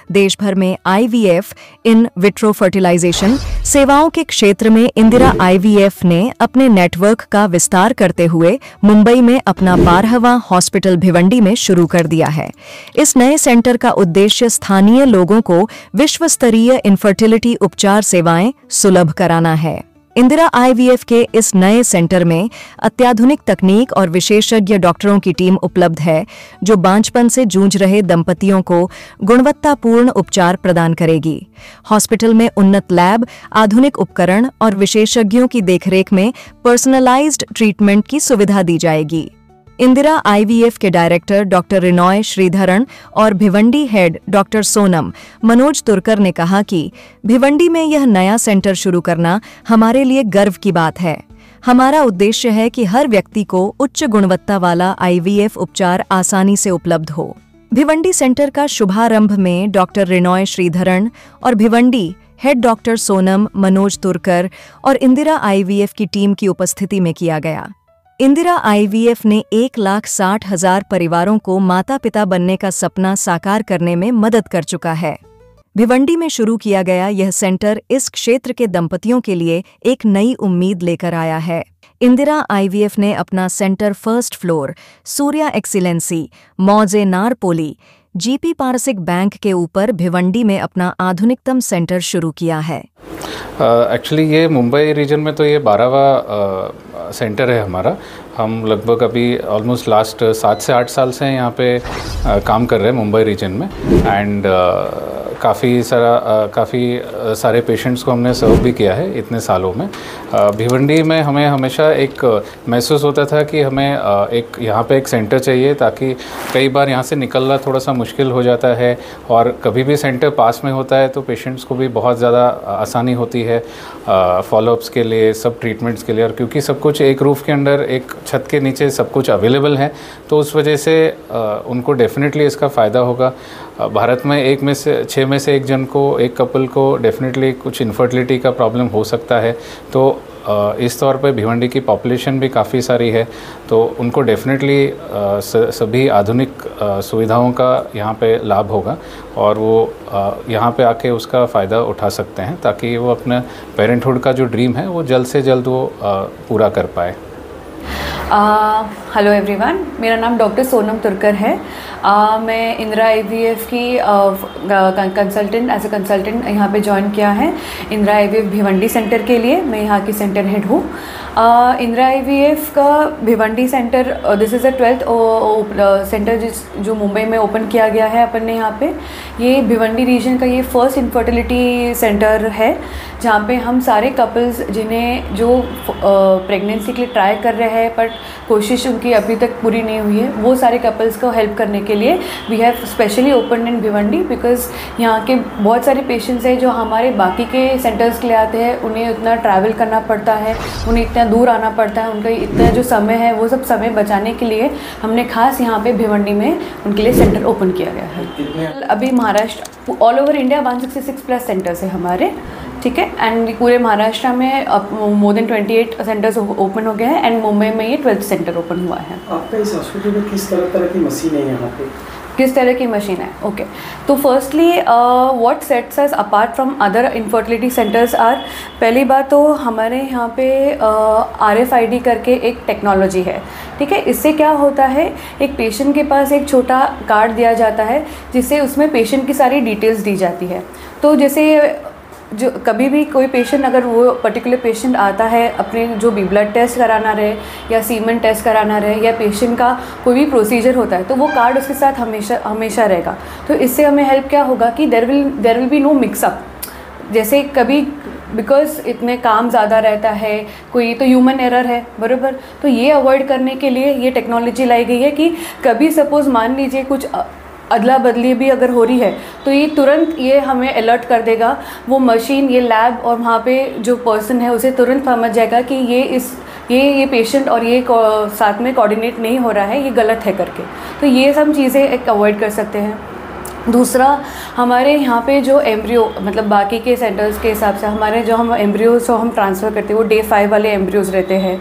देश भर में आईवीएफ इन विट्रो फर्टिलाइजेशन सेवाओं के क्षेत्र में इंदिरा आईवीएफ ने अपने नेटवर्क का विस्तार करते हुए मुंबई में अपना 12वां हॉस्पिटल भिवंडी में शुरू कर दिया है। इस नए सेंटर का उद्देश्य स्थानीय लोगों को विश्व स्तरीय इनफर्टिलिटी उपचार सेवाएं सुलभ कराना है। इंदिरा आईवीएफ के इस नए सेंटर में अत्याधुनिक तकनीक और विशेषज्ञ डॉक्टरों की टीम उपलब्ध है, जो बांझपन से जूझ रहे दंपतियों को गुणवत्तापूर्ण उपचार प्रदान करेगी। हॉस्पिटल में उन्नत लैब, आधुनिक उपकरण और विशेषज्ञों की देखरेख में पर्सनलाइज्ड ट्रीटमेंट की सुविधा दी जाएगी। इंदिरा आईवीएफ के डायरेक्टर डॉक्टर रिनॉय श्रीधरन और भिवंडी हेड डॉक्टर सोनम मनोज तुरकर ने कहा कि भिवंडी में यह नया सेंटर शुरू करना हमारे लिए गर्व की बात है। हमारा उद्देश्य है कि हर व्यक्ति को उच्च गुणवत्ता वाला आईवीएफ उपचार आसानी से उपलब्ध हो। भिवंडी सेंटर का शुभारंभ में डॉक्टर रिनॉय श्रीधरन और भिवंडी हेड डॉक्टर सोनम मनोज तुरकर और इंदिरा आईवीएफ की टीम की उपस्थिति में किया गया। इंदिरा आईवीएफ ने 1,60,000 परिवारों को माता पिता बनने का सपना साकार करने में मदद कर चुका है। भिवंडी में शुरू किया गया यह सेंटर इस क्षेत्र के दंपतियों के लिए एक नई उम्मीद लेकर आया है। इंदिरा आईवीएफ ने अपना centre first floor Surya excellency मौजे नारपोली जीपी पारसिक बैंक के ऊपर भिवंडी में अपना आधुनिकतम सेंटर शुरू किया है। एक्चुअली ये मुंबई रीजन में तो ये 12वां सेंटर है हमारा। हम लगभग अभी ऑलमोस्ट लास्ट 7 से 8 साल से यहाँ पे काम कर रहे हैं मुंबई रीजन में। एंड काफ़ी सारे पेशेंट्स को हमने सर्व भी किया है इतने सालों में। भिवंडी में हमें हमेशा एक महसूस होता था कि हमें एक यहाँ पे एक सेंटर चाहिए, ताकि कई बार यहाँ से निकलना थोड़ा सा मुश्किल हो जाता है, और कभी भी सेंटर पास में होता है तो पेशेंट्स को भी बहुत ज़्यादा आसानी होती है फॉलोअप्स के लिए, सब ट्रीटमेंट्स के लिए। और क्योंकि सब कुछ एक रूफ़ के अंडर, एक छत के नीचे सब कुछ अवेलेबल है, तो उस वजह से उनको डेफिनेटली इसका फ़ायदा होगा। भारत में 6 में से 1 जन को, एक कपल को डेफिनेटली कुछ इनफर्टिलिटी का प्रॉब्लम हो सकता है। तो इस तौर पे भिवंडी की पॉपुलेशन भी काफ़ी सारी है, तो उनको डेफिनेटली सभी आधुनिक सुविधाओं का यहाँ पे लाभ होगा, और वो यहाँ पे आके उसका फ़ायदा उठा सकते हैं, ताकि वो अपना पेरेंटहुड का जो ड्रीम है वो जल्द से जल्द वो पूरा कर पाए। हेलो एवरीवन, मेरा नाम डॉक्टर सोनम तुरकर है। मैं इंदिरा आईवीएफ की कंसल्टेंट एज ए कंसल्टेंट यहाँ पे ज्वाइन किया है इंदिरा आईवीएफ भिवंडी सेंटर के लिए। मैं यहाँ की सेंटर हेड हूँ। इंदिरा आईवीएफ का Bhiwandi centre, this is the 12th centre जो मुंबई में ओपन किया गया है अपन ने यहाँ पे। ये भिवंडी रीजन का ये फर्स्ट इनफर्टिलिटी सेंटर है, जहाँ पे हम सारे कपल्स जिन्हें जो प्रेगनेंसी के लिए ट्राई कर रहे हैं पर कोशिश उनकी अभी तक पूरी नहीं हुई है, वो सारे कपल्स को हेल्प करने के लिए we have specially open in Bhiwandi. Because यहाँ के बहुत सारे पेशेंट्स हैं जो हमारे बाकी के सेंटर्स के लिए आते हैं, उन्हें इतना ट्रैवल करना पड़ता है, उन्हें इतना दूर आना पड़ता है, उनका इतना जो समय है वो सब समय बचाने के लिए हमने खास यहाँ पे भिवंडी में उनके लिए सेंटर ओपन किया गया है। अभी Maharashtra all over India 166+ centres है हमारे, ठीक है। एंड पूरे महाराष्ट्र में मोर देन 28 सेंटर्स ओपन हो गए हैं, एंड मुंबई में ये 12th सेंटर ओपन हुआ है। आपका इस हॉस्पिटल में किस तरह की मशीन है यहाँ पे? किस तरह की मशीन है? ओके, तो firstly what sets us apart from other infertility centres are, पहली बात तो हमारे यहाँ पे RFID करके एक टेक्नोलॉजी है, ठीक है। इससे क्या होता है, एक पेशेंट के पास एक छोटा कार्ड दिया जाता है जिससे उसमें पेशेंट की सारी डिटेल्स दी जाती है। तो जैसे जो कभी भी कोई पेशेंट, अगर वो पर्टिकुलर पेशेंट आता है अपने जो भी ब्लड टेस्ट कराना रहे या सीमेंट टेस्ट कराना रहे या पेशेंट का कोई भी प्रोसीजर होता है, तो वो कार्ड उसके साथ हमेशा रहेगा। तो इससे हमें हेल्प क्या होगा कि there will be no mix up. जैसे कभी बिकॉज इतने काम ज़्यादा रहता है, कोई तो ह्यूमन एरर है, बराबर, तो ये अवॉइड करने के लिए ये टेक्नोलॉजी लाई गई है कि कभी सपोज़ मान लीजिए कुछ अदला बदली भी अगर हो रही है तो ये तुरंत ये हमें अलर्ट कर देगा। वो मशीन, ये लैब और वहाँ पे जो पर्सन है उसे तुरंत समझ जाएगा कि ये पेशेंट और ये साथ में कोऑर्डिनेट नहीं हो रहा है, ये गलत है करके। तो ये सब चीज़ें एक अवॉइड कर सकते हैं। दूसरा, हमारे यहाँ पे जो एम्ब्रियो, मतलब बाकी के सेंटर्स के हिसाब से हमारे जो हम एम्ब्रियोज जो हम ट्रांसफ़र करते हैं वो Day 5 वाले एम्ब्रियोज़ रहते हैं,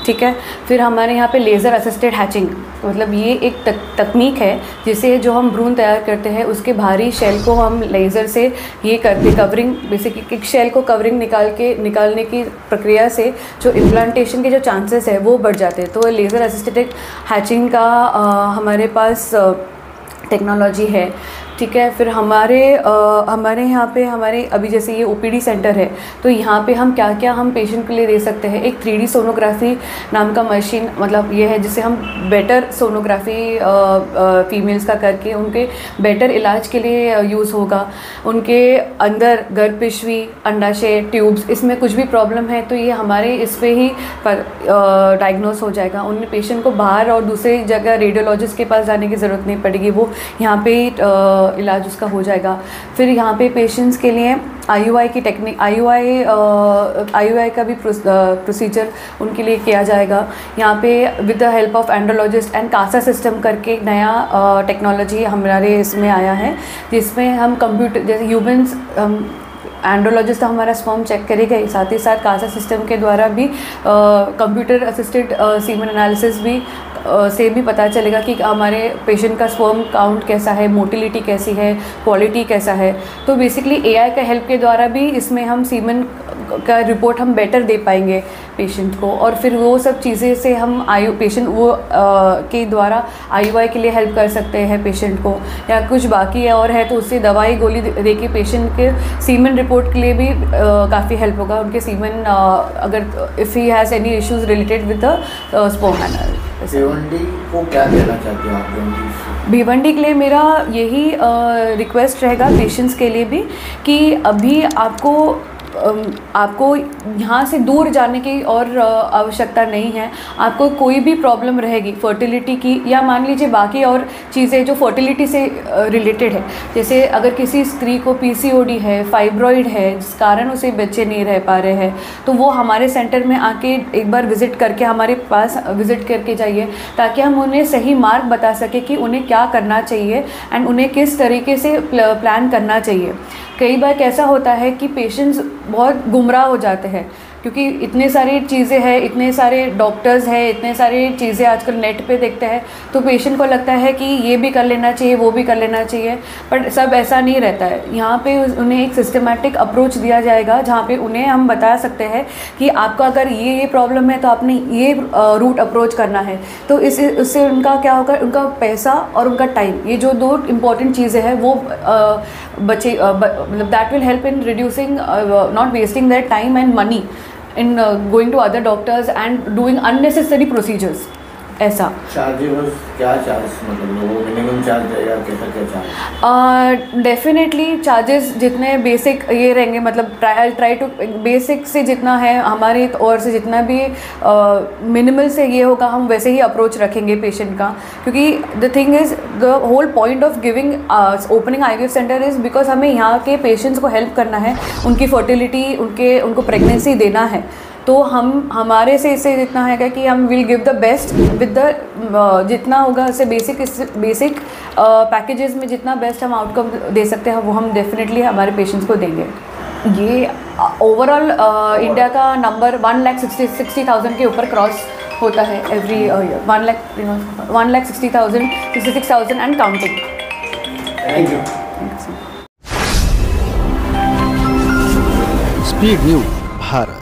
ठीक है। फिर हमारे यहाँ पे लेज़र असिस्टेड हैचिंग, मतलब ये एक तकनीक है जिसे जो हम भ्रूण तैयार करते हैं उसके बाहरी शेल को हम लेज़र से ये करते, कवरिंग बेसिक एक शेल को कवरिंग निकालने की प्रक्रिया से जो इम्प्लांटेशन के जो चांसेस है वो बढ़ जाते हैं। तो लेज़र असिस्टेड हैचिंग का हमारे पास टेक्नोलॉजी है, ठीक है। फिर हमारे यहाँ पे हमारे अभी जैसे ये ओपीडी सेंटर है, तो यहाँ पे हम क्या क्या हम पेशेंट के लिए दे सकते हैं। एक 3D सोनोग्राफी नाम का मशीन, मतलब ये है जिससे हम बेटर सोनोग्राफी फीमेल्स का करके उनके बेटर इलाज के लिए यूज़ होगा। उनके अंदर गर्भपिशवी, अंडाशय, ट्यूब्स, इसमें कुछ भी प्रॉब्लम है तो ये हमारे इस पे ही डायग्नोस हो जाएगा। उन पेशेंट को बाहर और दूसरी जगह रेडियोलॉजिस्ट के पास जाने की ज़रूरत नहीं पड़ेगी, वो यहाँ पे ही इलाज उसका हो जाएगा। फिर यहाँ पे पेशेंट्स के लिए IUI की टेक्निक, IUI का भी प्रोसीजर उनके लिए किया जाएगा। यहाँ पे with the help of andrologist and CASA system करके एक नया टेक्नोलॉजी हमारे इसमें आया है, जिसमें हम कंप्यूटर जैसे ह्यूमन्स एंड्रोलॉजिस्ट हमारा स्पर्म चेक करेगा, साथ ही साथ कासा सिस्टम के द्वारा भी कंप्यूटर असिस्टेड सीमेन एनालिसिस भी से भी पता चलेगा कि हमारे पेशेंट का स्पर्म काउंट कैसा है, मोटिलिटी कैसी है, क्वालिटी कैसा है। तो बेसिकली AI का हेल्प के द्वारा भी इसमें हम सीमेन का रिपोर्ट हम बेटर दे पाएंगे पेशेंट को, और फिर वो सब चीज़ें से हम पेशेंट वो के द्वारा IUI के लिए हेल्प कर सकते हैं पेशेंट को, या कुछ बाकी और है तो उससे दवाई गोली दे के पेशेंट के सीमेन रिपोर्ट के लिए भी काफ़ी हेल्प होगा। उनके सीमेन अगर if he has any issues related with the sperm analysis. Bhiwandi को क्या कहना चाहते हो आप? भिवंडी के लिए मेरा यही रिक्वेस्ट रहेगा पेशेंट्स के लिए भी कि अभी आपको यहाँ से दूर जाने की और आवश्यकता नहीं है। आपको कोई भी प्रॉब्लम रहेगी फर्टिलिटी की, या मान लीजिए बाकी और चीज़ें जो फर्टिलिटी से रिलेटेड है, जैसे अगर किसी स्त्री को PCOD है, फाइब्रॉइड है, जिस कारण उसे बच्चे नहीं रह पा रहे हैं, तो वो हमारे सेंटर में आके एक बार विज़िट करके हमारे पास विज़िट करके जाइए, ताकि हम उन्हें सही मार्ग बता सके कि उन्हें क्या करना चाहिए एंड उन्हें किस तरीके से प्लान करना चाहिए। कई बार कैसा होता है कि पेशेंट्स बहुत गुमराह हो जाते हैं, क्योंकि इतने सारी चीज़ें हैं, इतने सारे डॉक्टर्स हैं, इतने सारी चीज़ें आजकल नेट पे देखते हैं, तो पेशेंट को लगता है कि ये भी कर लेना चाहिए, वो भी कर लेना चाहिए, बट सब ऐसा नहीं रहता है। यहाँ पे उन्हें एक सिस्टमेटिक अप्रोच दिया जाएगा, जहाँ पे उन्हें हम बता सकते हैं कि आपका अगर ये प्रॉब्लम है तो आपने ये रूट अप्रोच करना है। तो इससे उनका क्या होगा, उनका पैसा और उनका टाइम, ये जो दो इम्पॉर्टेंट चीज़ें हैं वो मतलब that will help in reducing, not wasting their time and money in going to other doctors and doing unnecessary procedures। ऐसा चार्जेबल क्या चार्ज, मतलब मिनिमम चार्ज रहेगा, कैसा क्या चार्ज? डेफिनेटली चार्जेस जितने बेसिक ये रहेंगे, मतलब ट्राई टू बेसिक से जितना है हमारे और से जितना भी मिनिमल से ये होगा, हम वैसे ही अप्रोच रखेंगे पेशेंट का। क्योंकि the thing is, the whole point of giving opening IVF centre is because हमें यहाँ के पेशेंट्स को हेल्प करना है, उनकी फर्टिलिटी, उनको प्रेगनेंसी देना है। तो हम हमारे से इससे जितना है कि हम will give the best with the जितना होगा उससे बेसिक पैकेजेस में जितना बेस्ट हम आउटकम दे सकते हैं वो हम डेफिनेटली हमारे पेशेंट्स को देंगे। ये ओवरऑल इंडिया का नंबर 1,60,000 के ऊपर क्रॉस होता है every year, 1,60,000, 66,000 and counting. Thank you. Speed news Bharat.